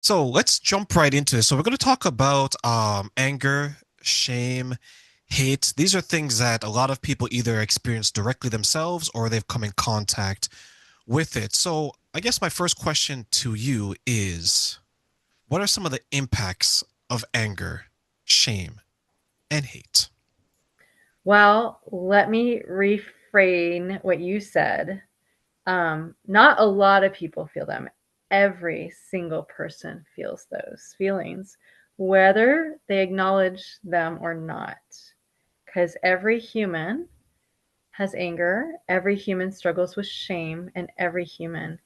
So let's jump right into it. So we're going to talk about anger, shame, hate. These are things that a lot of people either experience directly themselves or they've come in contact with it. So I guess my first question to you is, what are some of the impacts of anger, shame, and hate? Well, let me refrain what you said. Not a lot of people feel them. Every single person feels those feelings, whether they acknowledge them or not. Because every human has anger, every human struggles with shame, and every human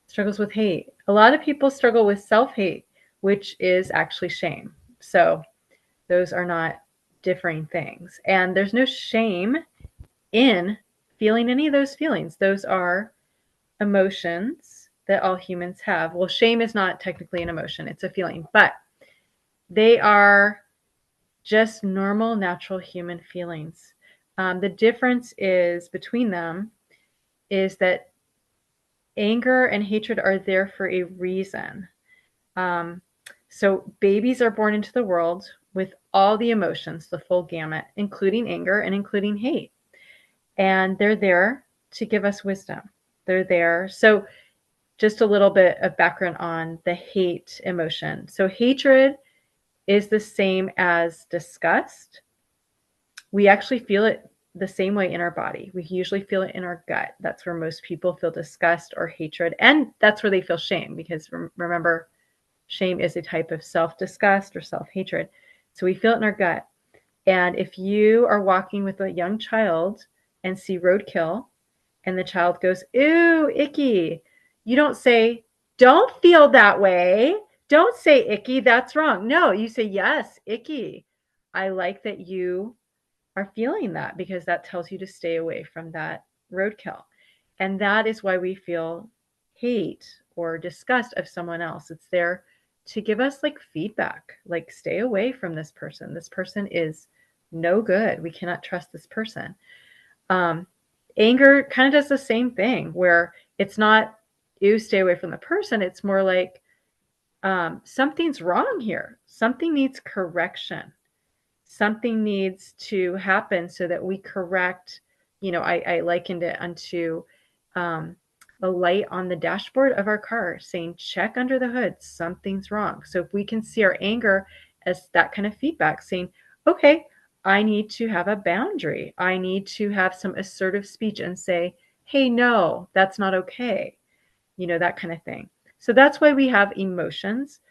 struggles with hate. A lot of people struggle with self hate, which is actually shame. So those are not differing things. And there's no shame in feeling any of those feelings. Those are emotions that all humans have. Well, shame is not technically an emotion, it's a feeling, but they are just normal, natural human feelings. The difference is between them is that anger and hatred are there for a reason. Um, so babies are born into the world with all the emotions, the full gamut, including anger and including hate. And they're there to give us wisdom. They're there. So, just a little bit of background on the hate emotion. So, hatred is the same as disgust. We actually feel it the same way in our body. We usually feel it in our gut. That's where most people feel disgust or hatred. And that's where they feel shame because remember, shame is a type of self disgust or self hatred. So, we feel it in our gut. And if you are walking with a young child and see roadkill, and the child goes, "Ooh, icky." You don't say, "Don't feel that way. Don't say icky. That's wrong." No, you say, "Yes, icky. I like that you are feeling that because that tells you to stay away from that roadkill." And that is why we feel hate or disgust of someone else. It's there to give us like feedback, like, stay away from this person. This person is no good. We cannot trust this person. Um, Anger kind of does the same thing where it's not, you stay away from the person. It's more like something's wrong here. Something needs correction. Something needs to happen so that we correct. I likened it unto um, a light on the dashboard of our car saying, check under the hood. Something's wrong. So if we can see our anger as that kind of feedback saying, okay, I need to have a boundary. I need to have some assertive speech and say, hey, no, that's not okay. That kind of thing. So that's why we have emotions.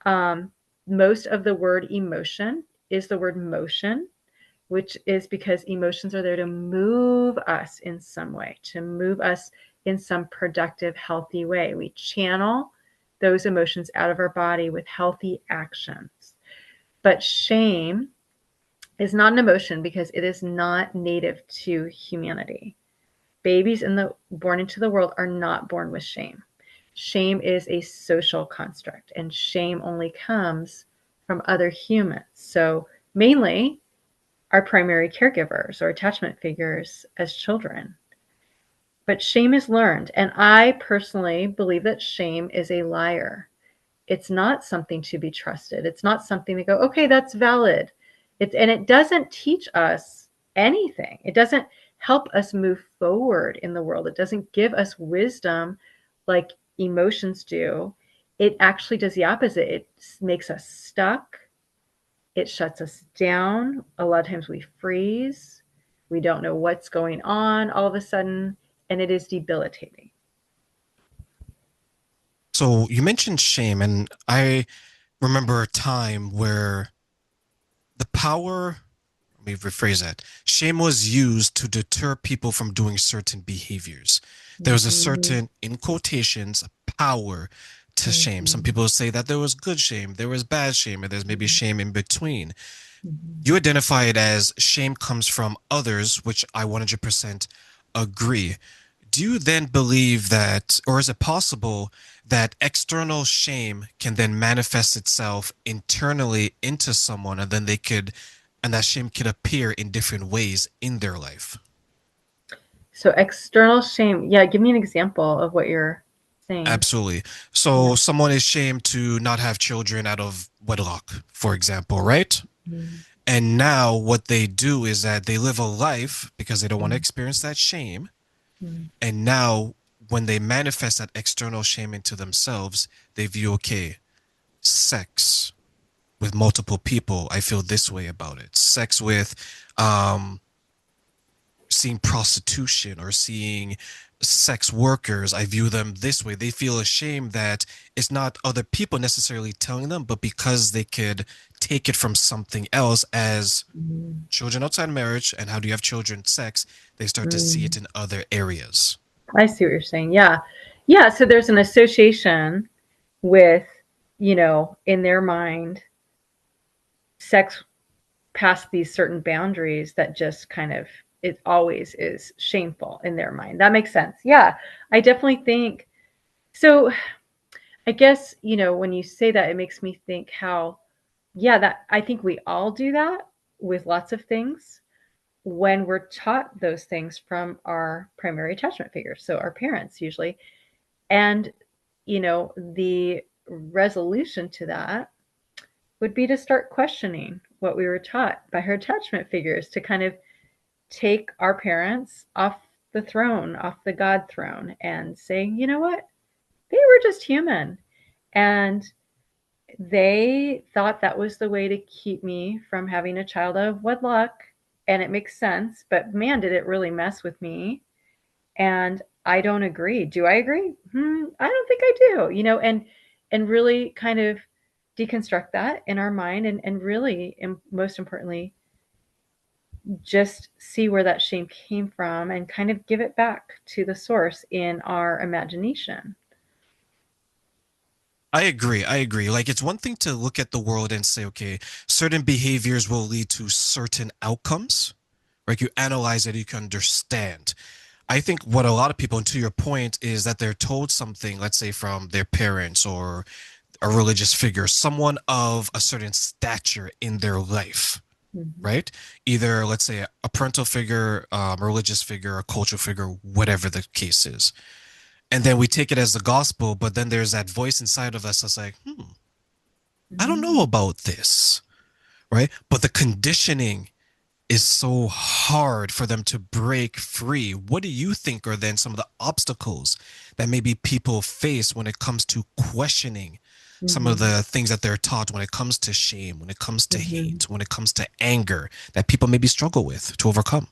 Um, Most of the word emotion is the word motion, which is because emotions are there to move us in some way, to move us in some productive, healthy way. We channel those emotions out of our body with healthy actions. But shame is not an emotion because it is not native to humanity. Babies born into the world are not born with shame. Shame is a social construct, and shame only comes from other humans. So, mainly our primary caregivers or attachment figures as children. But shame is learned. And I personally believe that shame is a liar. It's not something to be trusted. It's not something to go, okay, that's valid. And it doesn't teach us anything. It doesn't help us move forward in the world. It doesn't give us wisdom like emotions do. It actually does the opposite. It makes us stuck. It shuts us down. A lot of times we freeze. We don't know what's going on all of a sudden, and it is debilitating. So you mentioned shame, and I remember a time where the power, let me rephrase that. Shame was used to deter people from doing certain behaviors. There was a Mm-hmm. certain, in quotations, power to shame. Some Mm-hmm. people say that there was good shame, there was bad shame, and there's maybe shame in between. Mm-hmm. You identify it as shame comes from others, which I 100% agree. Do you then believe that, or is it possible that external shame can then manifest itself internally into someone and then and that shame could appear in different ways in their life? So external shame. Yeah, give me an example of what you're. Same. Absolutely. Yeah. So someone is shamed to not have children out of wedlock, for example, right? Mm, And now what they do is that they live a life because they don't want to mm, experience that shame. mm, And now when they manifest that external shame into themselves, they view, okay, sex with multiple people, I feel this way about it. Sex with um seeing prostitution or seeing sex workers, I view them this way. They feel ashamed that it's not other people necessarily telling them, but because they could take it from something else as mm, children outside marriage and how do you have children sex, they start to see it mm. in other areas. I see what you're saying. Yeah. Yeah. So there's an association with, in their mind, sex past these certain boundaries that just kind of, it always is shameful in their mind. That makes sense. Yeah. I definitely think so. I guess, when you say that, it makes me think how, yeah, that I think we all do that with lots of things when we're taught those things from our primary attachment figures. So our parents usually. And, the resolution to that would be to start questioning what we were taught by her attachment figures to kind of take our parents off the throne, off the God throne, and say, you know what? They were just human. And they thought that was the way to keep me from having a child out of wedlock. And it makes sense. But man, did it really mess with me. And I don't agree. Do I agree? I don't think I do. And really kind of deconstruct that in our mind, and really, and most importantly, just see where that shame came from and kind of give it back to the source in our imagination. I agree. I agree. Like it's one thing to look at the world and say, okay, certain behaviors will lead to certain outcomes. Right? You analyze it, you can understand. I think what a lot of people, and to your point, is that they're told something, let's say from their parents or a religious figure, someone of a certain stature in their life, Mm-hmm. right? Either, let's say, a parental figure, a religious figure, a cultural figure, whatever the case is. And then we take it as the gospel, but then there's that voice inside of us that's like, I don't know Mm-hmm. about this, right? But the conditioning is so hard for them to break free. What do you think are then some of the obstacles that maybe people face when it comes to questioning some of Mm-hmm. the things that they're taught when it comes to shame, when it comes to Mm-hmm. hate, when it comes to anger that people maybe struggle with to overcome?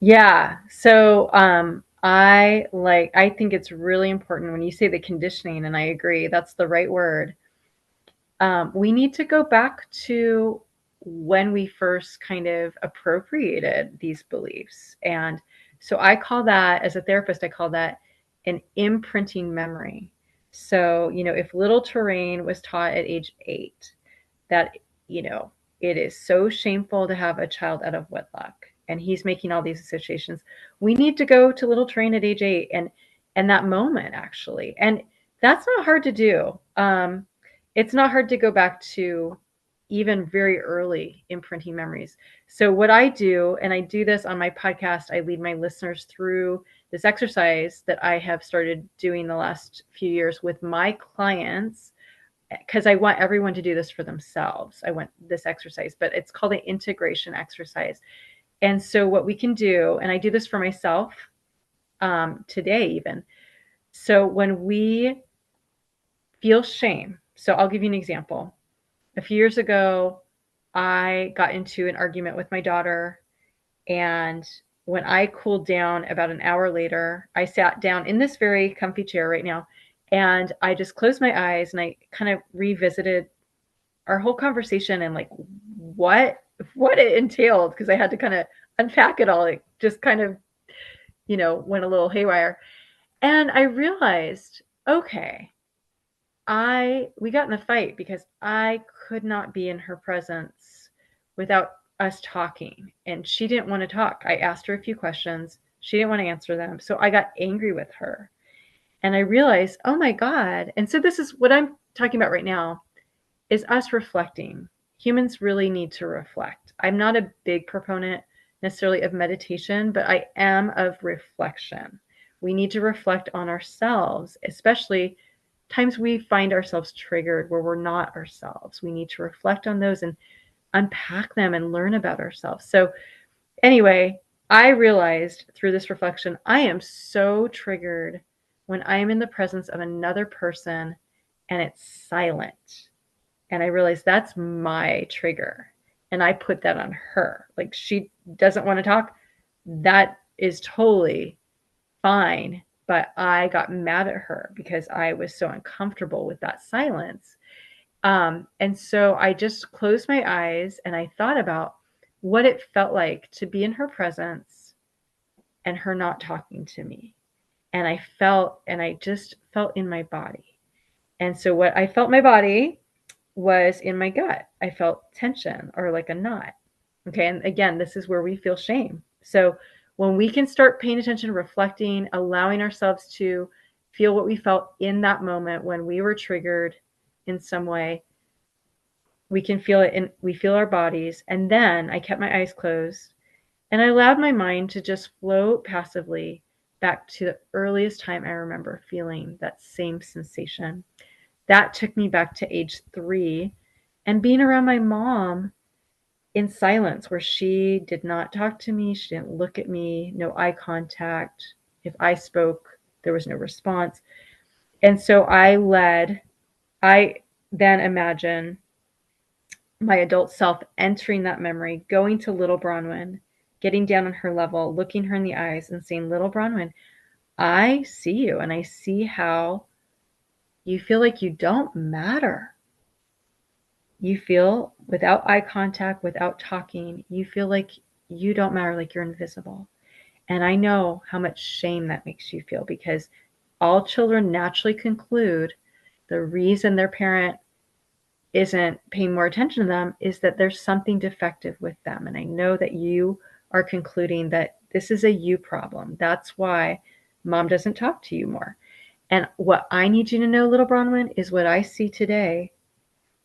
Yeah. So I think it's really important when you say the conditioning, and I agree, that's the right word. We need to go back to when we first kind of appropriated these beliefs. And so I call that, as a therapist, I call that an imprinting memory. So, if little Terrain was taught at age 8 that, you know, it is so shameful to have a child out of wedlock, and he's making all these associations, we need to go to little Terrain at age 8 and that moment actually. And that's not hard to do. It's not hard to go back to even very early imprinting memories. So, what I do, and I do this on my podcast, I lead my listeners through this exercise that I have started doing the last few years with my clients, because I want everyone to do this for themselves. I want this exercise, but it's called an integration exercise. And so, what we can do, and I do this for myself today, even. So, when we feel shame, so I'll give you an example. A few years ago, I got into an argument with my daughter. And when I cooled down about an hour later, I sat down in this very comfy chair right now, and I just closed my eyes and I kind of revisited our whole conversation and like what it entailed, because I had to kind of unpack it all. It just kind of, went a little haywire. And I realized, okay, I we got in a fight because I could not be in her presence without us talking. And she didn't want to talk. I asked her a few questions. She didn't want to answer them. So I got angry with her. And I realized, oh my God. And so this is what I'm talking about right now, is us reflecting. Humans really need to reflect. I'm not a big proponent necessarily of meditation, but I am of reflection. We need to reflect on ourselves, especially times we find ourselves triggered where we're not ourselves. We need to reflect on those and unpack them and learn about ourselves. So, anyway, I realized through this reflection, I am so triggered when I am in the presence of another person and it's silent. And I realized that's my trigger. And I put that on her. Like, she doesn't want to talk. That is totally fine. But I got mad at her because I was so uncomfortable with that silence. And so I just closed my eyes and I thought about what it felt like to be in her presence and her not talking to me. And I just felt in my body. And so what I felt in my body was in my gut. I felt tension or like a knot. Okay. And again, this is where we feel shame. So when we can start paying attention, reflecting, allowing ourselves to feel what we felt in that moment when we were triggered in some way, we can feel it and we feel our bodies. And then I kept my eyes closed and I allowed my mind to just float passively back to the earliest time I remember feeling that same sensation. That took me back to age 3 and being around my mom in silence, where she did not talk to me, she didn't look at me, no eye contact. If I spoke, there was no response. And so I then imagine my adult self entering that memory, going to little Bronwyn, getting down on her level, looking her in the eyes and saying, "Little Bronwyn, I see you and I see how you feel like you don't matter. You feel without eye contact, without talking, you feel like you don't matter, like you're invisible. And I know how much shame that makes you feel because all children naturally conclude the reason their parent isn't paying more attention to them is that there's something defective with them. And I know that you are concluding that this is a you problem. That's why mom doesn't talk to you more. And what I need you to know, little Bronwyn, is what I see today,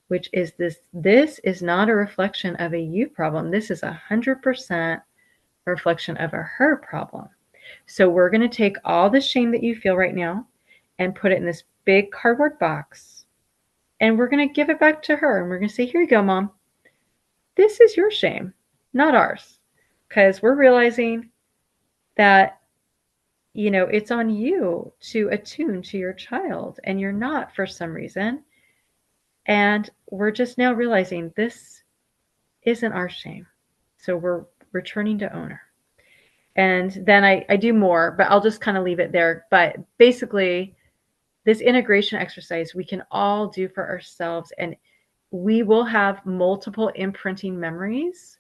which is this is not a reflection of a you problem. This is 100% a reflection of a her problem. So we're going to take all the shame that you feel right now and put it in this big cardboard box. And we're going to give it back to her. And we're going to say, here you go, mom. This is your shame, not ours. Because we're realizing that, it's on you to attune to your child and you're not for some reason. And we're just now realizing this isn't our shame. So we're returning to owner. And then I do more, but I'll just kind of leave it there. But basically, this integration exercise we can all do for ourselves. And we will have multiple imprinting memories.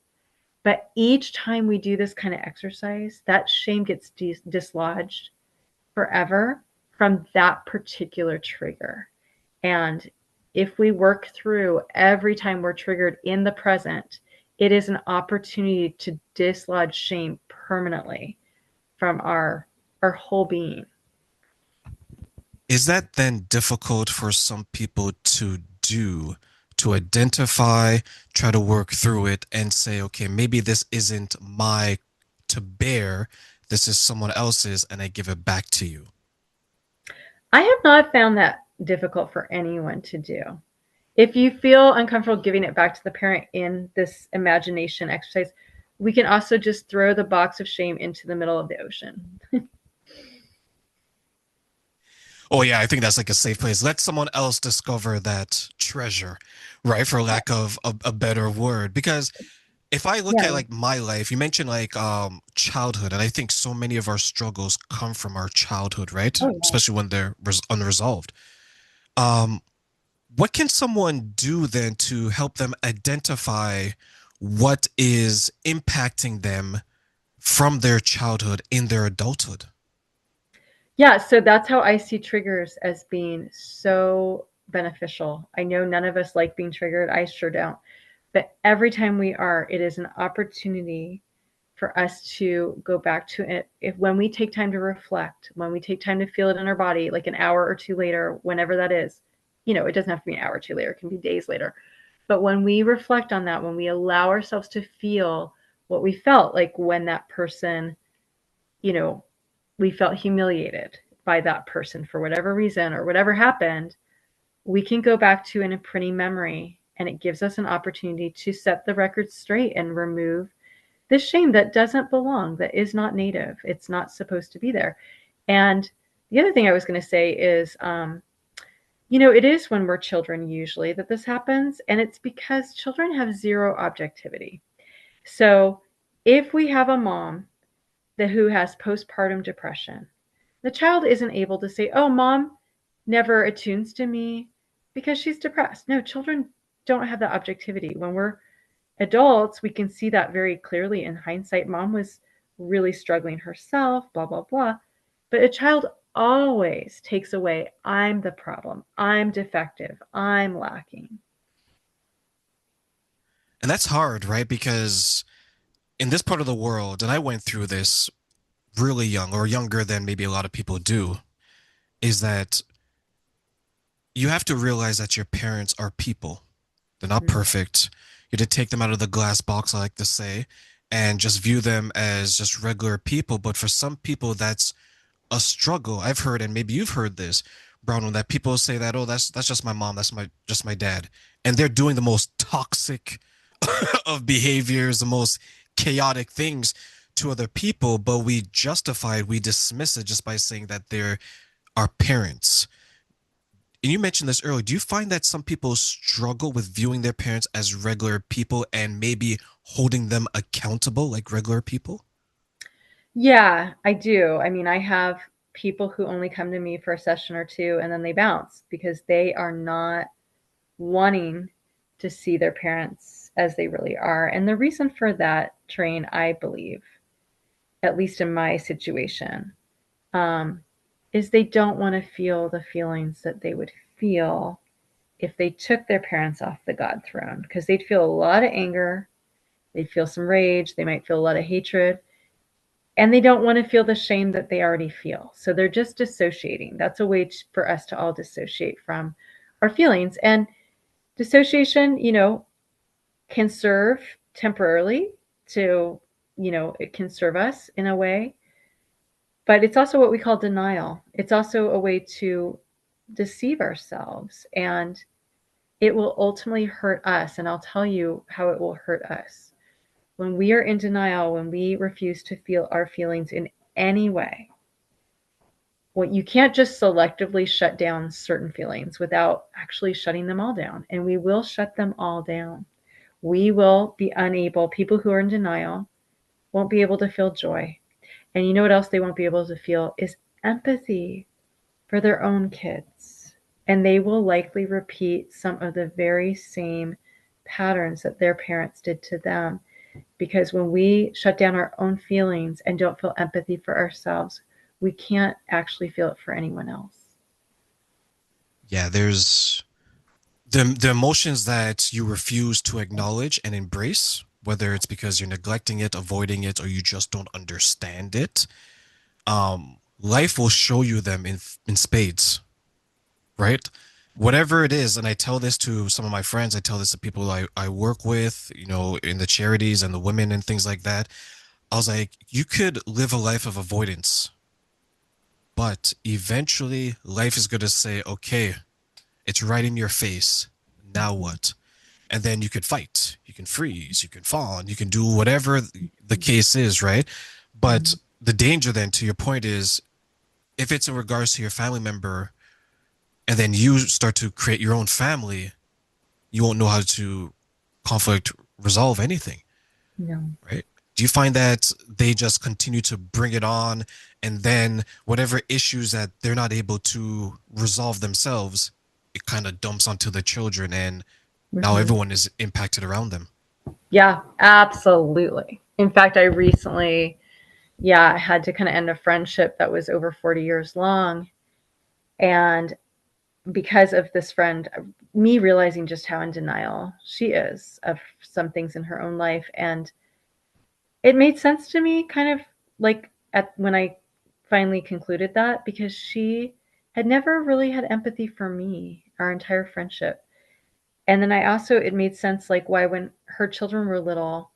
But each time we do this kind of exercise, that shame gets dislodged forever from that particular trigger. And if we work through every time we're triggered in the present, it is an opportunity to dislodge shame permanently from our whole being. Is that then difficult for some people to do, to identify, try to work through it and say, okay, maybe this isn't my to bear, this is someone else's, and I give it back to you? I have not found that difficult for anyone to do. If you feel uncomfortable giving it back to the parent in this imagination exercise, we can also just throw the box of shame into the middle of the ocean. Oh yeah, I think that's like a safe place. Let someone else discover that treasure, right? For lack of a better word. Because if I look at Yeah. like my life, you mentioned like childhood, and I think so many of our struggles come from our childhood, right? Oh, yeah. Especially when they're unresolved. Um, what can someone do then to help them identify what is impacting them from their childhood in their adulthood? Yeah, so that's how I see triggers as being so beneficial. I know none of us like being triggered. I sure don't. But every time we are, it is an opportunity for us to go back to it. If when we take time to reflect, when we take time to feel it in our body, like an hour or two later, whenever that is, it doesn't have to be an hour or two later, it can be days later. But when we reflect on that, when we allow ourselves to feel what we felt like when that person, you know, we felt humiliated by that person for whatever reason or whatever happened, we can go back to an imprinting memory, and it gives us an opportunity to set the record straight and remove this shame that doesn't belong, that is not native. It's not supposed to be there. And the other thing I was going to say is, it is when we're children usually that this happens, and it's because children have zero objectivity. So if we have a mom who has postpartum depression, the child isn't able to say, "Oh, mom never attunes to me because she's depressed." No, children don't have that objectivity. When we're adults, we can see that very clearly in hindsight. Mom was really struggling herself, blah, blah, blah. But a child always takes away, I'm the problem, I'm defective, I'm lacking. And that's hard, right? Because in this part of the world, and I went through this really young or younger than maybe a lot of people do, is that you have to realize that your parents are people. They're not Mm-hmm. perfect. You have to take them out of the glass box, I like to say, and just view them as just regular people. But for some people, that's a struggle. I've heard, and maybe you've heard this, Bronwyn, that people say that, oh, that's just my mom, that's my just my dad, and they're doing the most toxic of behaviors, the most chaotic things to other people, but we justify it, we dismiss it just by saying that they're our parents. And you mentioned this earlier. Do you find that some people struggle with viewing their parents as regular people and maybe holding them accountable like regular people? Yeah, I do. I mean, I have people who only come to me for a session or two and then they bounce because they are not wanting to see their parents as they really are. And the reason for that, Train, I believe, at least in my situation, um, is they don't want to feel the feelings that they would feel if they took their parents off the God throne, because they'd feel a lot of anger, they'd feel some rage, they might feel a lot of hatred, and they don't want to feel the shame that they already feel. So they're just dissociating. That's a way for us to all dissociate from our feelings. And dissociation, can serve temporarily to, it can serve us in a way, but it's also what we call denial. It's also a way to deceive ourselves, and it will ultimately hurt us. And I'll tell you how it will hurt us. When we are in denial, when we refuse to feel our feelings in any way, what you can't just selectively shut down certain feelings without actually shutting them all down. And we will shut them all down. We will be unable, people who are in denial won't be able to feel joy. And you know what else they won't be able to feel is empathy for their own kids. And they will likely repeat some of the very same patterns that their parents did to them. Because when we shut down our own feelings and don't feel empathy for ourselves, we can't actually feel it for anyone else. Yeah, there's the emotions that you refuse to acknowledge and embrace, whether it's because you're neglecting it, avoiding it, or you just don't understand it. Life will show you them in spades, right? Whatever it is, and I tell this to some of my friends, I tell this to people I work with, in the charities and the women and things like that. I was like, you could live a life of avoidance, but eventually life is going to say, okay, it's right in your face. Now Mm-hmm. what? And then you could fight, you can freeze, you can fall, and you can do whatever the case is, right? But Mm-hmm. the danger then, to your point, is if it's in regards to your family member, and then you start to create your own family, you won't know how to conflict resolve anything, No. right? Do you find that they just continue to bring it on, and then whatever issues that they're not able to resolve themselves, it kind of dumps onto the children, and now Mm-hmm. everyone is impacted around them? Yeah, absolutely. In fact, I recently, yeah, I had to kind of end a friendship that was over 40 years long. And because of this friend, me realizing just how in denial she is of some things in her own life. And it made sense to me kind of like at when I finally concluded that, because she had never really had empathy for me our entire friendship. And then I also, it made sense like why when her children were little,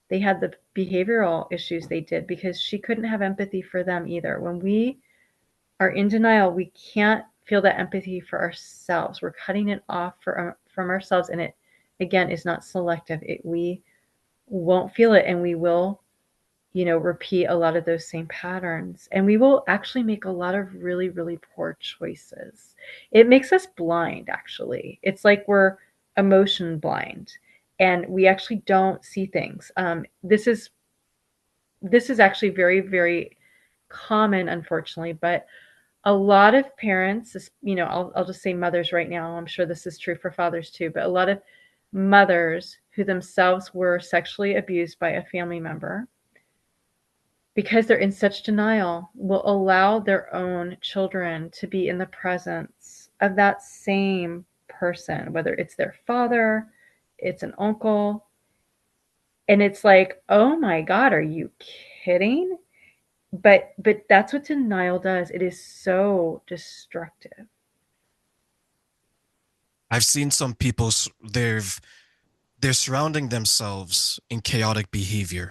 they had the behavioral issues they did because she couldn't have empathy for them either. When we are in denial, we can't feel that empathy for ourselves. We're cutting it off from ourselves, and it again is not selective. We won't feel it, and we will, repeat a lot of those same patterns, and we will actually make a lot of really, really poor choices. It makes us blind, actually. It's like we're emotion blind, and we actually don't see things. This is actually very, very common, unfortunately, but a lot of parents, I'll just say mothers right now. I'm sure this is true for fathers too, but a lot of mothers who themselves were sexually abused by a family member, because they're in such denial, will allow their own children to be in the presence of that same person, whether it's their father, it's an uncle. And it's like, oh my God, are you kidding? But that's what denial does. It is so destructive. I've seen some people, they're surrounding themselves in chaotic behavior.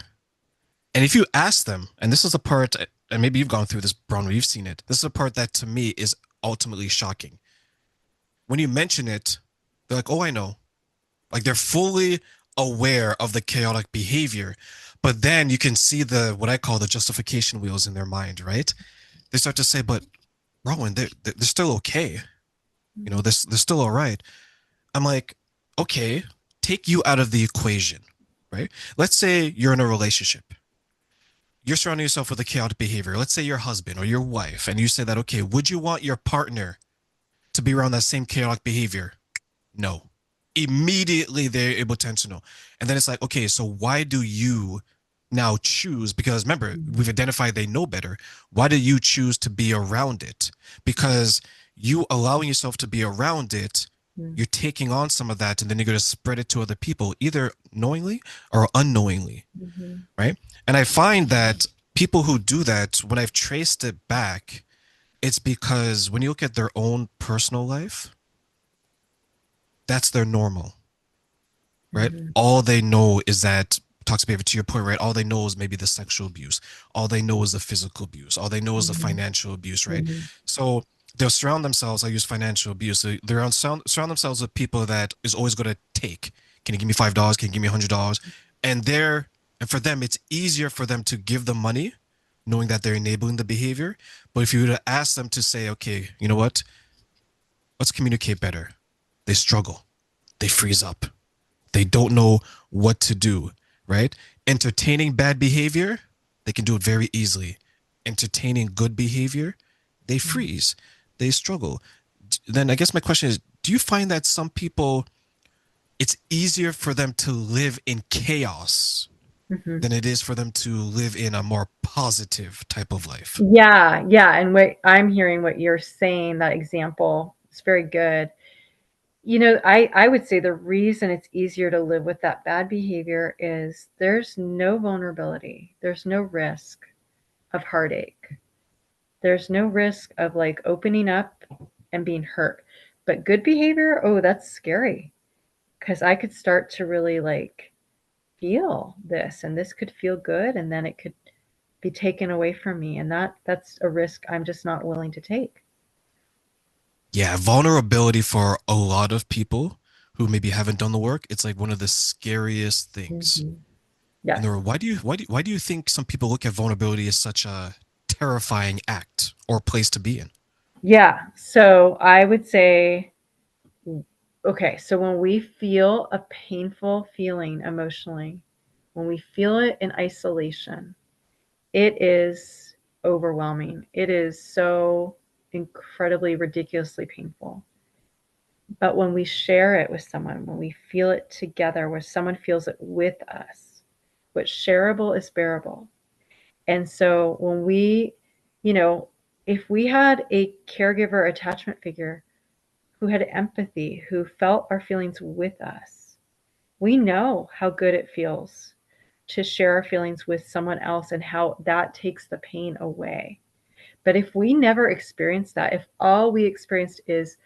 And if you ask them, and this is the part, and maybe you've gone through this, Bronwyn, you've seen it. This is the part that to me is ultimately shocking. When you mention it, they're like, oh, I know. Like they're fully aware of the chaotic behavior. But then you can see the what I call the justification wheels in their mind, right? They start to say, but Rowan, they're still okay. They're still all right. I'm like, okay, take you out of the equation, right? Let's say you're in a relationship. You're surrounding yourself with a chaotic behavior. Let's say your husband or your wife, and you say that, okay, would you want your partner to be around that same chaotic behavior? No. Immediately they're able to know. And then it's like, okay, so why do you now choose? Because remember, we've identified they know better. Why do you choose to be around it? Because you allowing yourself to be around it, Mm-hmm. you're taking on some of that and then you're going to spread it to other people, either knowingly or unknowingly, Mm-hmm. right? And I find that people who do that, when I've traced it back, it's because when you look at their own personal life, that's their normal, right? Mm-hmm. All they know is that toxic behavior, to your point, right? All they know is maybe the sexual abuse. All they know is the physical abuse. All they know is the Mm-hmm. financial abuse, right? Mm-hmm. So they'll surround themselves, I use financial abuse. They're on surround themselves with people that is always going to take. Can you give me $5? Can you give me $100? And and for them, it's easier for them to give the money, knowing that they're enabling the behavior. But if you were to ask them to say, okay, you know what? Let's communicate better. They struggle. They freeze up. They don't know what to do, right? Entertaining bad behavior, they can do it very easily. Entertaining good behavior, they freeze, they struggle. Then I guess my question is, do you find that some people, it's easier for them to live in chaos Mm-hmm. than it is for them to live in a more positive type of life? Yeah, yeah. And what I'm hearing, what you're saying, that example is very good. I would say the reason it's easier to live with that bad behavior is there's no vulnerability, there's no risk of heartache, there's no risk of like opening up and being hurt. But good behavior, oh, that's scary because I could start to really like feel this, and this could feel good, and then it could be taken away from me, and that's a risk I'm just not willing to take. Yeah, vulnerability for a lot of people who maybe haven't done the work, it's like one of the scariest things. Mm-hmm. And there Yes. were, why do you think some people look at vulnerability as such a terrifying act or place to be in? Yeah. So I would say, okay, so when we feel a painful feeling emotionally, when we feel it in isolation, it is overwhelming. It is so incredibly, ridiculously painful. But when we share it with someone, when we feel it together, where someone feels it with us, what's shareable is bearable. And so when you know, if we had a caregiver attachment figure who had empathy, who felt our feelings with us, we know how good it feels to share our feelings with someone else and how that takes the pain away. But if we never experienced that, if all we experienced is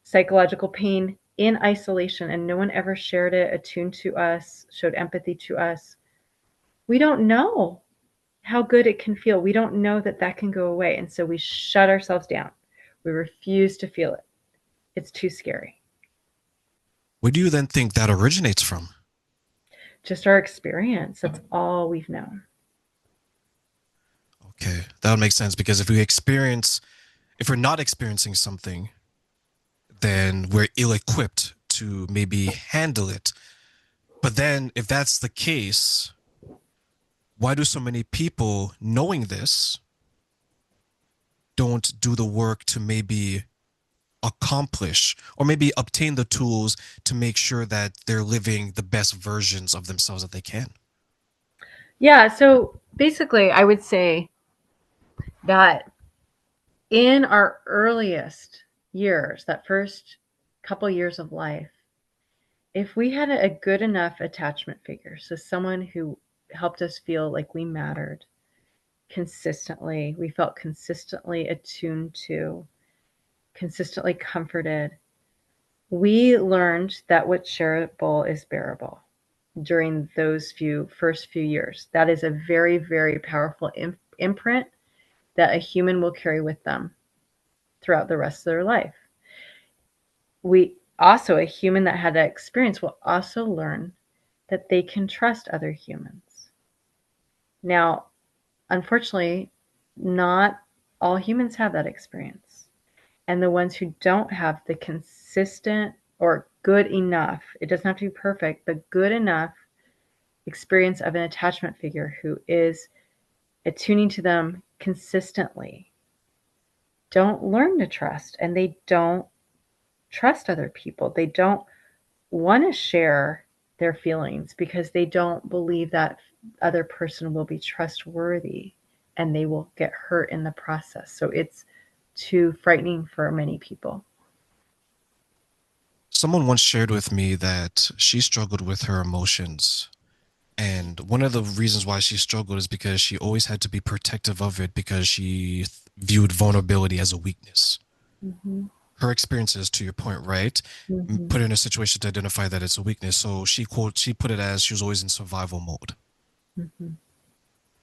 psychological pain in isolation and no one ever shared it, attuned to us, showed empathy to us, we don't know how good it can feel. We don't know that that can go away. And so we shut ourselves down. We refuse to feel it. It's too scary. Where do you then think that originates from? Just our experience. That's all we've known. Okay, that would make sense because if we're not experiencing something, then we're ill equipped to maybe handle it. But then, if that's the case, why do so many people, knowing this, don't do the work to maybe accomplish or maybe obtain the tools to make sure that they're living the best versions of themselves that they can? Yeah. So basically, I would say that in our earliest years, that first couple years of life, if we had a good enough attachment figure, so someone who helped us feel like we mattered consistently, we felt consistently attuned to, consistently comforted, we learned that what's shareable is bearable during those first few years. That is a very, very powerful imprint that a human will carry with them throughout the rest of their life. We also, a human that had that experience will also learn that they can trust other humans. Now, unfortunately, not all humans have that experience. And the ones who don't have the consistent or good enough, it doesn't have to be perfect, but good enough experience of an attachment figure who is attuning to them consistently, don't learn to trust, and they don't trust other people. They don't want to share their feelings because they don't believe that other person will be trustworthy and they will get hurt in the process. So it's too frightening for many people. Someone once shared with me that she struggled with her emotions. And one of the reasons why she struggled is because she always had to be protective of it because she viewed vulnerability as a weakness. Mm-hmm. Her experiences, to your point, right, Mm-hmm. put her in a situation to identify that it's a weakness. So she put it as she was always in survival mode. Mm-hmm.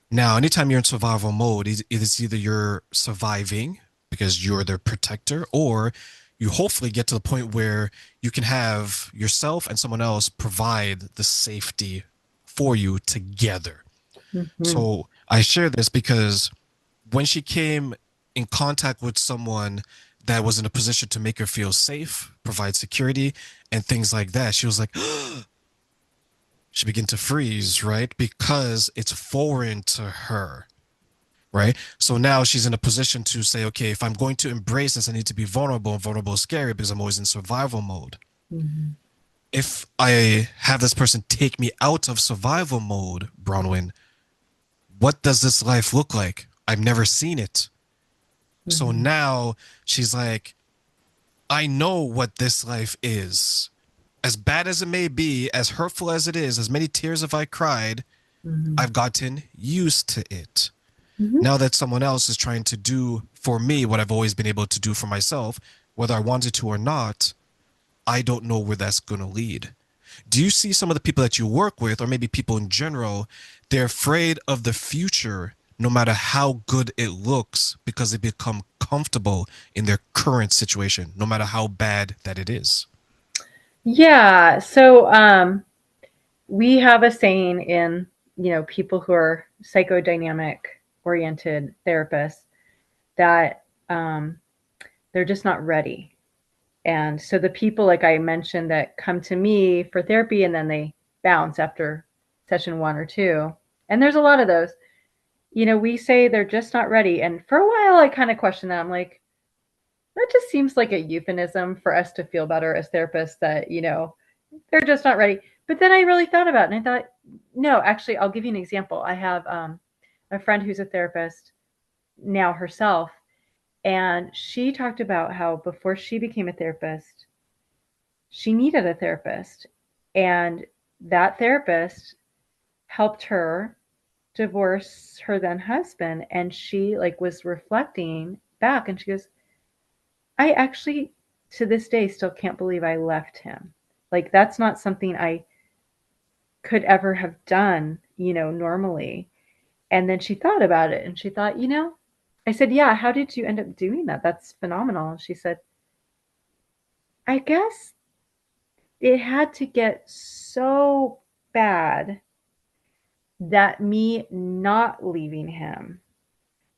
Now, anytime you're in survival mode, it's either you're surviving because you're their protector, or you hopefully get to the point where you can have yourself and someone else provide the safety for you together. Mm-hmm. So I share this because when she came in contact with someone that was in a position to make her feel safe, provide security, and things like that, she was like, she began to freeze, right? Because it's foreign to her, right? So now she's in a position to say, okay, if I'm going to embrace this, I need to be vulnerable, and vulnerable is scary because I'm always in survival mode. Mm-hmm. If I have this person take me out of survival mode, Bronwyn, what does this life look like? I've never seen it. So Mm-hmm. now she's like, I know what this life is. As bad as it may be, as hurtful as it is, as many tears have I cried, Mm-hmm. I've gotten used to it. Mm-hmm. Now that someone else is trying to do for me what I've always been able to do for myself, whether I wanted to or not, I don't know where that's going to lead. Do you see some of the people that you work with, or maybe people in general, they're afraid of the future no matter how good it looks because they become comfortable in their current situation, no matter how bad that it is? Yeah. So we have a saying in, people who are psychodynamic oriented therapists that they're just not ready. And so the people, like I mentioned, that come to me for therapy and then they bounce after session one or two, and there's a lot of those, we say they're just not ready. And for a while, I kind of questioned that. I'm like, that just seems like a euphemism for us to feel better as therapists that, they're just not ready. But then I really thought about it and I thought, no, actually, I'll give you an example. I have a friend who's a therapist now herself, and she talked about how before she became a therapist, she needed a therapist. And that therapist helped her divorce her then husband. And she like was reflecting back and she goes, I actually to this day still can't believe I left him. Like that's not something I could ever have done normally. And then she thought about it and she thought, I said, yeah, how did you end up doing that? That's phenomenal. And she said, I guess it had to get so bad that me not leaving him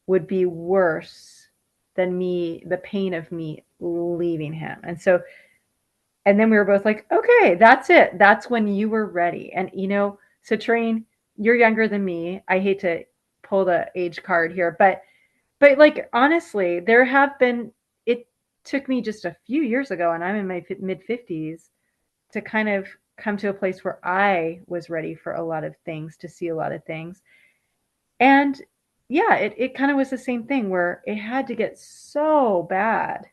would be worse than the pain of me leaving him. And then we were both like, okay, that's it. That's when you were ready. And, so Train, you're younger than me. I hate to pull the age card here, but like, honestly, it took me just a few years ago, and I'm in my mid 50s, to kind of come to a place where I was ready for a lot of things, to see a lot of things. And yeah, it kind of was the same thing where it had to get so bad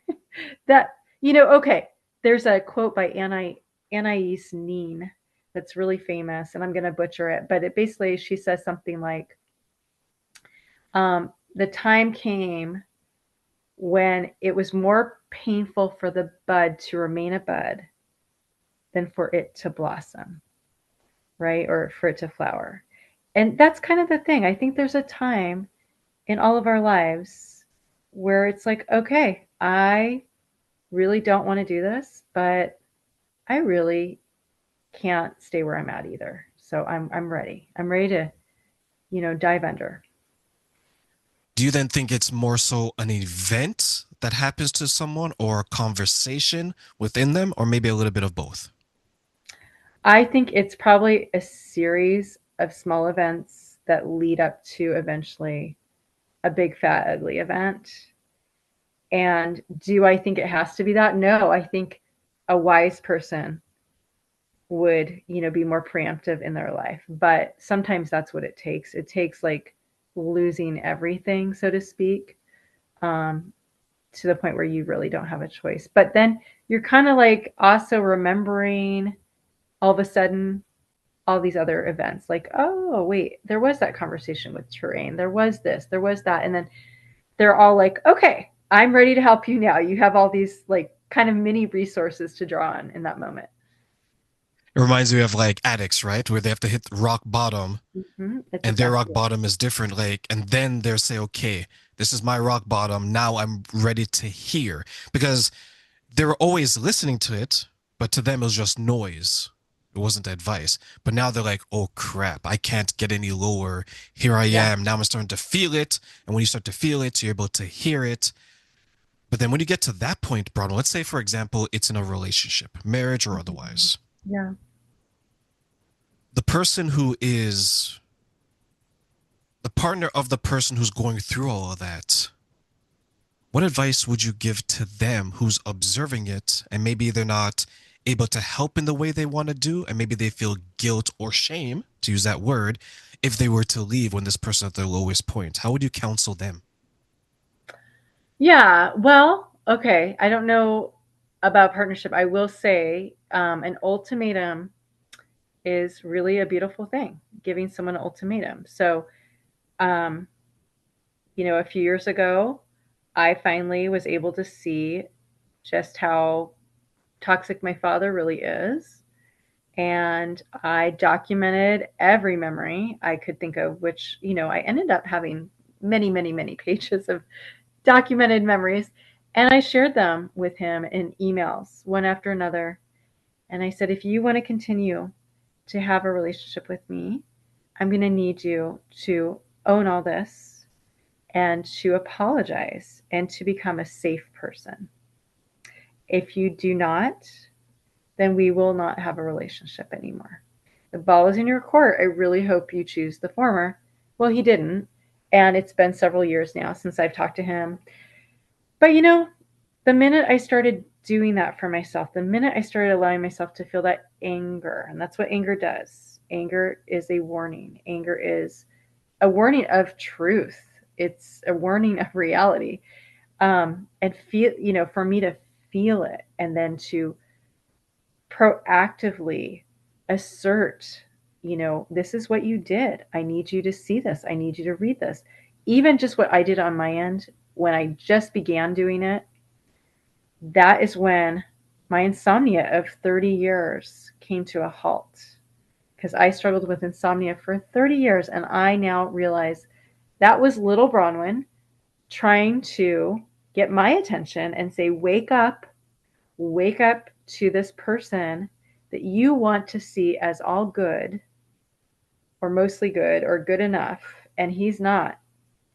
that, okay, there's a quote by Anais Nin that's really famous, and I'm going to butcher it, but it basically, she says something like, the time came when it was more painful for the bud to remain a bud than for it to blossom, right? Or for it to flower. And that's kind of the thing. I think there's a time in all of our lives where it's like, okay, I really don't want to do this, but I really can't stay where I'm at either. So I'm ready. I'm ready to, dive under. Do you then think it's more so an event that happens to someone or a conversation within them, or maybe a little bit of both? I think it's probably a series of small events that lead up to eventually a big fat ugly event. And do I think it has to be that? No, I think a wise person would, be more preemptive in their life. But sometimes that's what it takes. It takes like losing everything, so to speak, um, to the point where you really don't have a choice. But then you're kind of like also remembering all of a sudden all these other events, like, oh wait, there was that conversation with Terrain, there was this, there was that, and then they're all like, okay, I'm ready to help you now. You have all these like kind of mini resources to draw on in that moment. It reminds me of like addicts, right? Where they have to hit rock bottom It's and their exactly rock it. bottom is different. Like, and then they'll say, okay, this is my rock bottom. Now I'm ready to hear because they were always listening to it, but to them it was just noise. It wasn't advice. But now they're like, oh crap, I can't get any lower. Here I Yeah. am. Now I'm starting to feel it. And when you start to feel it, you're able to hear it. But then when you get to that point, Bruno, let's say, for example, it's in a relationship, marriage or Mhm. otherwise. Yeah. The person who is the partner of the person who's going through all of that, what advice would you give to them who's observing it and maybe they're not able to help in the way they want to do and maybe they feel guilt or shame, to use that word, if they were to leave when this person at their lowest point? How would you counsel them? Yeah. Well, okay. I don't know about partnership. I will say an ultimatum is really a beautiful thing, giving someone an ultimatum. So, um, a few years ago, I finally was able to see just how toxic my father really is. And I documented every memory I could think of, which, I ended up having many, many, many pages of documented memories. And I shared them with him in emails, one after another. And I said, if you want to continue to have a relationship with me, I'm going to need you to own all this and to apologize and to become a safe person. If you do not, then we will not have a relationship anymore. The ball is in your court. I really hope you choose the former. Well, he didn't. And it's been several years now since I've talked to him. But the minute I started doing that for myself, the minute I started allowing myself to feel that anger, and that's what anger does. Anger is a warning. Anger is a warning of truth. It's a warning of reality. And feel, for me to feel it and then to proactively assert, this is what you did. I need you to see this. I need you to read this. Even just what I did on my end when I just began doing it, that is when my insomnia of 30 years came to a halt because I struggled with insomnia for 30 years. And I now realize that was little Bronwyn trying to get my attention and say, wake up to this person that you want to see as all good or mostly good or good enough. And he's not.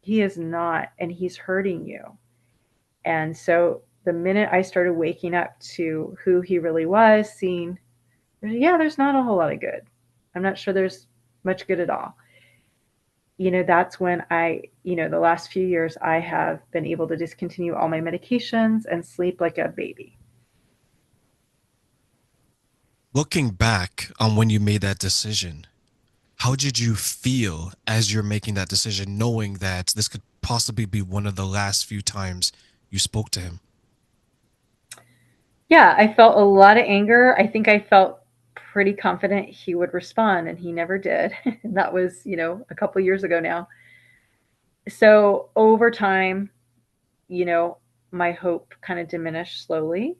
He is not. And he's hurting you. And so the minute I started waking up to who he really was, seeing, yeah, there's not a whole lot of good. I'm not sure there's much good at all. That's when the last few years, I have been able to discontinue all my medications and sleep like a baby. Looking back on when you made that decision, how did you feel as you're making that decision, knowing that this could possibly be one of the last few times you spoke to him? Yeah, I felt a lot of anger. I think I felt pretty confident he would respond, and he never did. And that was, a couple years ago now. So over time, you know, my hope kind of diminished slowly,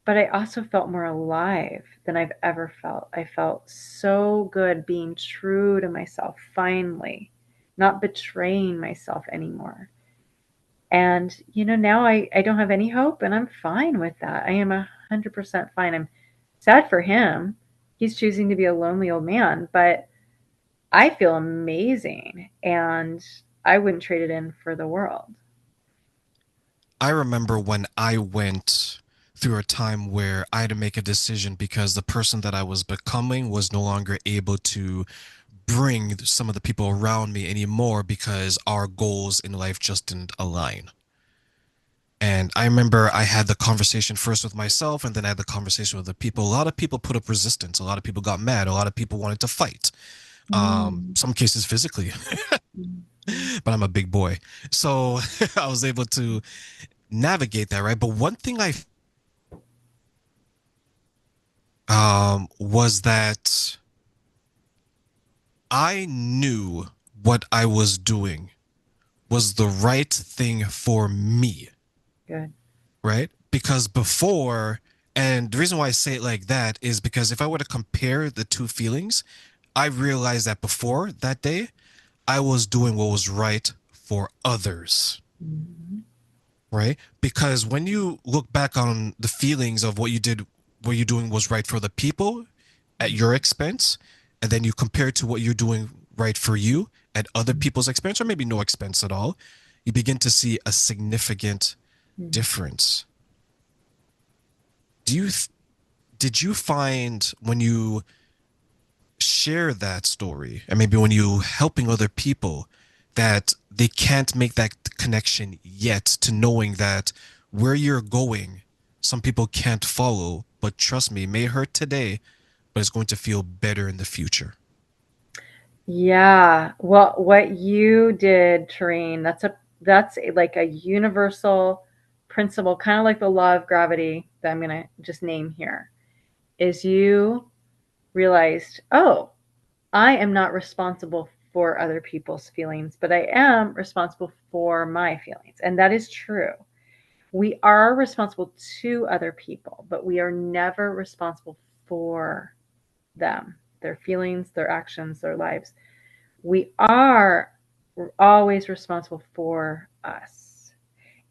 but I also felt more alive than I've ever felt. I felt so good being true to myself finally, not betraying myself anymore. And, now I don't have any hope and I'm fine with that. I am 100% fine. I'm sad for him. He's choosing to be a lonely old man, but I feel amazing and I wouldn't trade it in for the world. I remember when I went through a time where I had to make a decision because the person that I was becoming was no longer able to bring some of the people around me anymore because our goals in life just didn't align. And I remember I had the conversation first with myself and then I had the conversation with the people. A lot of people put up resistance. A lot of people got mad. A lot of people wanted to fight. Mm. Some cases physically, Mhm. but I'm a big boy. So I was able to navigate that, right? But one thing I was that I knew what I was doing was the right thing for me, Good. right? Because before, and the reason why I say it like that is because if I were to compare the two feelings, I realized that before that day, I was doing what was right for others, Mhm. right? Because when you look back on the feelings of what you did, what you're doing was right for the people at your expense, and then you compare it to what you're doing right for you at other Mhm. people's expense, or maybe no expense at all, you begin to see a significant Mhm. difference. Do you did you find when you share that story and maybe when you helping other people that they can't make that connection yet to knowing that where you're going, some people can't follow, but trust me, it may hurt today, but it's going to feel better in the future. Yeah. Well, what you did, Tareen, like a universal principle, kind of like the law of gravity that I'm gonna just name here, is you realized, oh, I am not responsible for other people's feelings, but I am responsible for my feelings. And that is true. We are responsible to other people, but we are never responsible for them, their feelings, their actions, their lives. We are always responsible for us.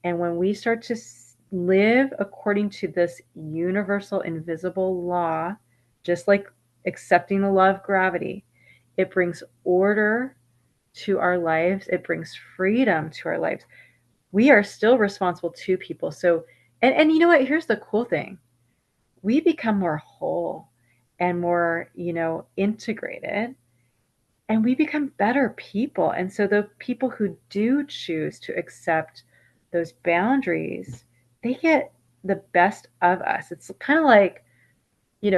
And when we start to live according to this universal invisible law, just like accepting the law of gravity, it brings order to our lives, it brings freedom to our lives. We are still responsible to people. So, and you know what? Here's the cool thing: we become more whole and more, integrated, and we become better people. And so the people who do choose to accept those boundaries, they get the best of us. It's kind of like,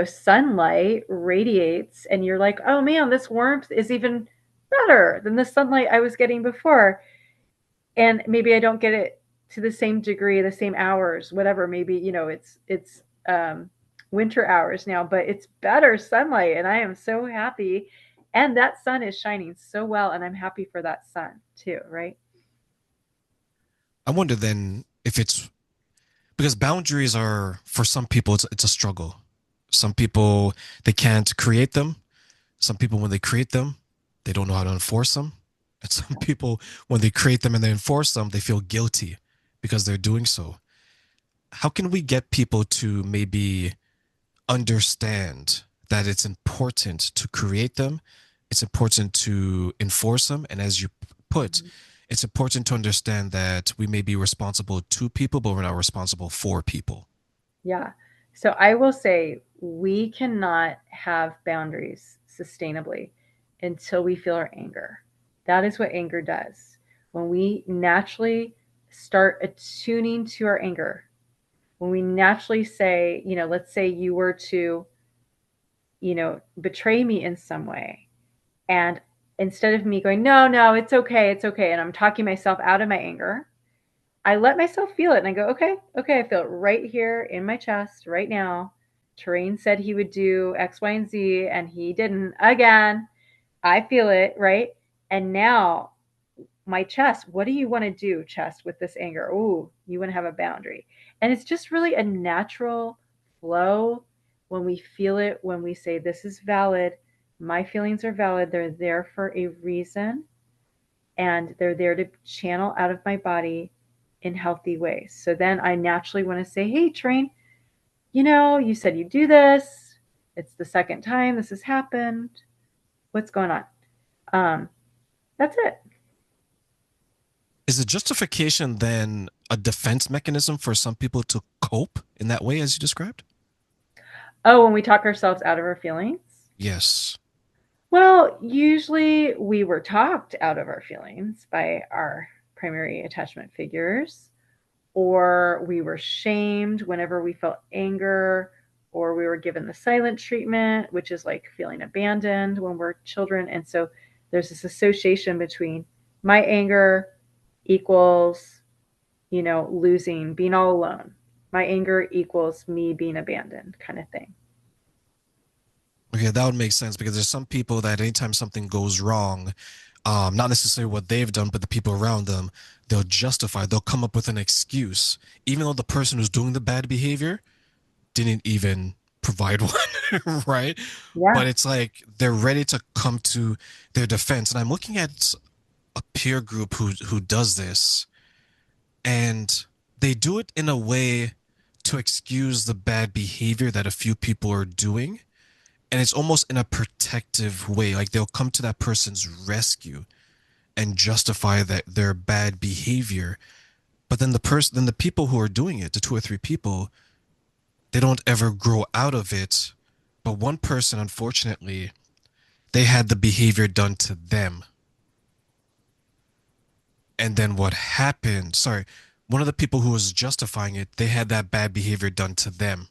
sunlight radiates and you're like, oh man, this warmth is even better than the sunlight I was getting before. And maybe I don't get it to the same degree, the same hours, whatever. Maybe, it's winter hours now, but it's better sunlight and I am so happy. And that sun is shining so well and I'm happy for that sun too, right? I wonder then if it's because boundaries are for some people it's a struggle. Some people they can't create them. Some people, when they create them, they don't know how to enforce them. And some people, when they create them and they enforce them, they feel guilty because they're doing so. How can we get people to maybe understand that it's important to create them? It's important to enforce them. And as you put, Mhm. it's important to understand that we may be responsible to people, but we're not responsible for people. Yeah. So I will say we cannot have boundaries sustainably until we feel our anger. That is what anger does. When we naturally start attuning to our anger, when we naturally say, let's say you were to, betray me in some way, and instead of me going, no, no, it's okay, and I'm talking myself out of my anger, I let myself feel it and I go, okay, okay, I feel it right here in my chest right now. Terrain said he would do X, Y, and Z, and he didn't again. I feel it, right? And now my chest, what do you want to do, chest, with this anger? Ooh, you want to have a boundary. And it's just really a natural flow when we feel it, when we say, this is valid. My feelings are valid. They're there for a reason, and they're there to channel out of my body in healthy ways. So then I naturally want to say, hey, Train, you said you do this. It's the second time this has happened. What's going on? Um, that's it. Is the justification then a defense mechanism for some people to cope in that way, as you described? Oh, when we talk ourselves out of our feelings? Yes. Well, usually we were talked out of our feelings by our primary attachment figures, or we were shamed whenever we felt anger, or we were given the silent treatment, which is like feeling abandoned when we're children. And so there's this association between my anger equals, losing, being all alone. My anger equals me being abandoned, kind of thing. Okay, that would make sense because there's some people that anytime something goes wrong, not necessarily what they've done, but the people around them, they'll come up with an excuse, even though the person who's doing the bad behavior didn't even provide one, right? Yeah. But it's like they're ready to come to their defense. And I'm looking at a peer group who does this, and they do it in a way to excuse the bad behavior that a few people are doing, and it's almost in a protective way. Like they'll come to that person's rescue and justify that their bad behavior. But then the people who are doing it, the two or three people, they don't ever grow out of it. But one person, unfortunately, they had the behavior done to them. And then what happened? Sorry, one of the people who was justifying it, they had that bad behavior done to them,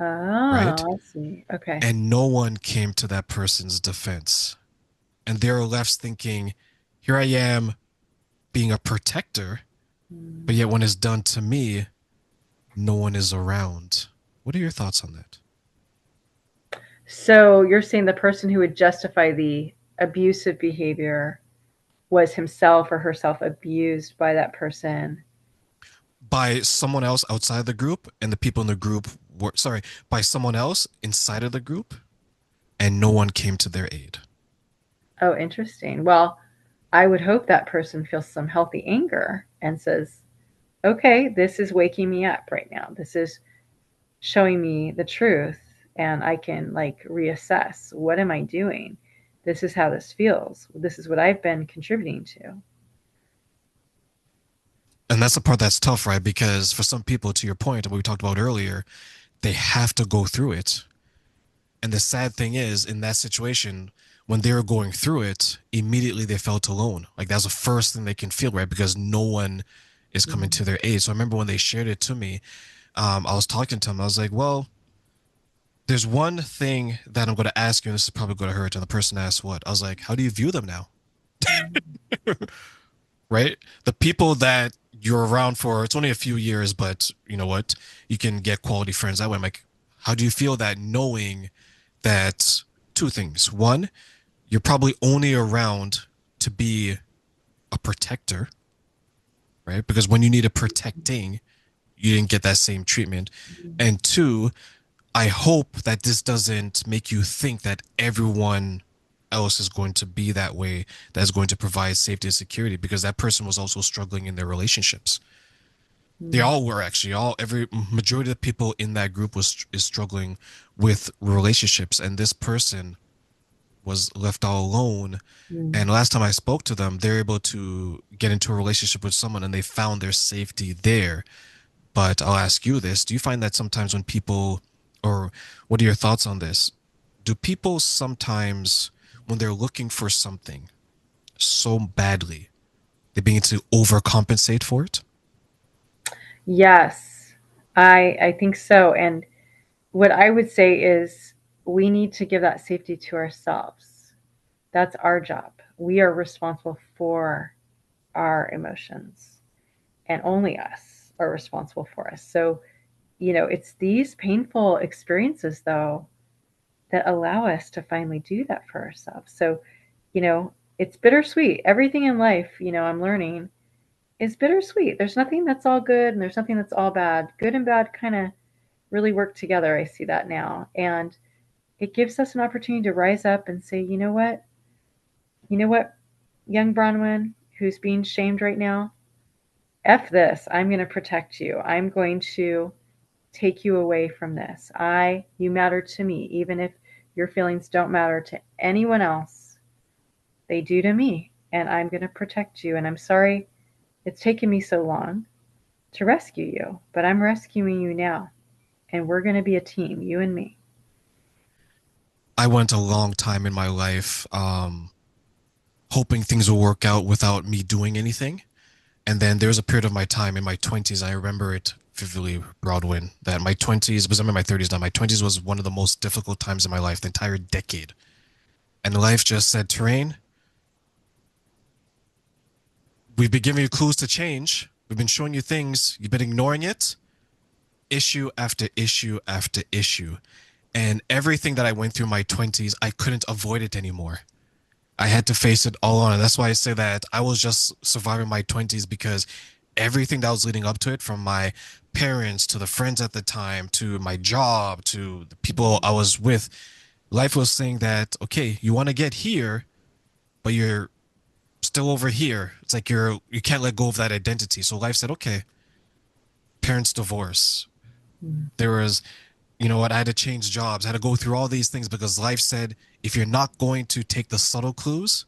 right? Oh, I see. Okay. And no one came to that person's defense. And they're left thinking, here I am being a protector, but yet when it's done to me, no one is around. What are your thoughts on that? So you're saying the person who would justify the abusive behavior was himself or herself abused by that person. By someone else outside the group, and the people in the group were, sorry, by someone else inside of the group, and no one came to their aid. Oh, interesting. Well, I would hope that person feels some healthy anger and says, okay, this is waking me up right now. This is showing me the truth, and I can like reassess, what am I doing? This is how this feels. This is what I've been contributing to. And that's the part that's tough, right? Because for some people, to your point, what we talked about earlier, they have to go through it. And the sad thing is, in that situation, when they were going through it, immediately they felt alone. Like that's the first thing they can feel, right? Because no one is coming Mm-hmm. to their aid. So I remember when they shared it to me, I was talking to them. I was like, well, there's one thing that I'm going to ask you, and this is probably going to hurt. And the person asked what? I was like, how do you view them now? Right? The people that you're around for, it's only a few years, but you know what? You can get quality friends that way. I'm like, how do you feel that knowing that two things? One, you're probably only around to be a protector, right? Because when you need a protecting, you didn't get that same treatment. And two, I hope that this doesn't make you think that everyone else is going to be that way, that's going to provide safety and security, because that person was also struggling in their relationships. They Mm, all were actually, all every majority of the people in that group was is struggling with relationships, and this person was left all alone. mm. And last time I spoke to them, they're able to get into a relationship with someone and they found their safety there. But I'll ask you this. Do you find that sometimes when people, or what are your thoughts on this? Do people sometimes, when they're looking for something so badly, they begin to overcompensate for it? Yes, I think so. And what I would say is we need to give that safety to ourselves. That's our job. We are responsible for our emotions, and only us are responsible for us. So, it's these painful experiences, though, that allow us to finally do that for ourselves. So, it's bittersweet. Everything in life, I'm learning is bittersweet. There's nothing that's all good and there's nothing that's all bad. Good and bad kind of really work together. I see that now. And it gives us an opportunity to rise up and say, you know what? You know what, young Bronwyn, who's being shamed right now? F this. I'm going to protect you. I'm going to take you away from this. You matter to me, even if your feelings don't matter to anyone else. They do to me, and I'm going to protect you. And I'm sorry it's taken me so long to rescue you, but I'm rescuing you now. And we're going to be a team, you and me. I went a long time in my life hoping things will work out without me doing anything. And then there was a period of my time in my 20s. I remember it vividly, Broadwin, that my 20s, because I'm in my 30s now, my 20s was one of the most difficult times in my life, the entire decade. And life just said, Terrain, we've been giving you clues to change. We've been showing you things. You've been ignoring it, issue after issue after issue. And everything that I went through in my 20s, I couldn't avoid it anymore. I had to face it all on. And that's why I say that I was just surviving my 20s, because everything that was leading up to it, from my parents to the friends at the time to my job to the people I was with, life was saying that, okay, you want to get here, but you're still over here. It's like you can't let go of that identity. So life said, okay, parents divorce. Mm, There was, you know what, I had to change jobs. I had to go through all these things because life said, if you're not going to take the subtle clues,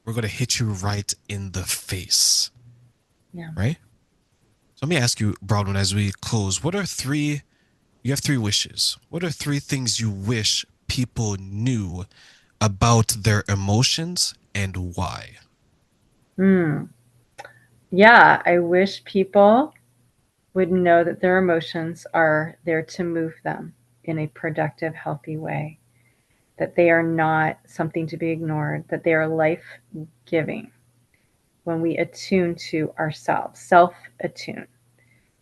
we're going to hit you right in the face, yeah. right? So let me ask you, Broadwin, as we close, you have three wishes. What are three things you wish people knew about their emotions and why? Mm. Yeah, I wish people would know that their emotions are there to move them in a productive, healthy way, that they are not something to be ignored, that they are life giving when we attune to ourselves, self attune,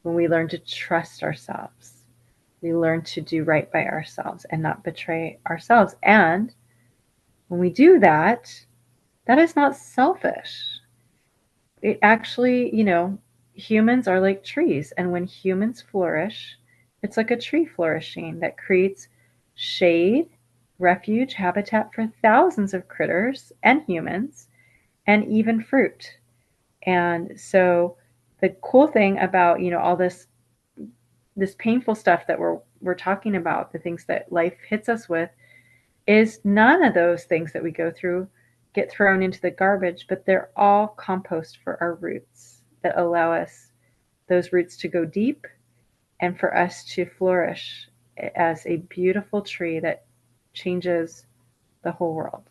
when we learn to trust ourselves, we learn to do right by ourselves and not betray ourselves. And when we do that, that is not selfish. It actually, humans are like trees. And when humans flourish, it's like a tree flourishing that creates shade, refuge, habitat for thousands of critters and humans, and even fruit. And so the cool thing about, all this painful stuff that we're talking about, the things that life hits us with, is none of those things that we go through get thrown into the garbage, but they're all compost for our roots that allow us those roots to go deep and for us to flourish as a beautiful tree that changes the whole world.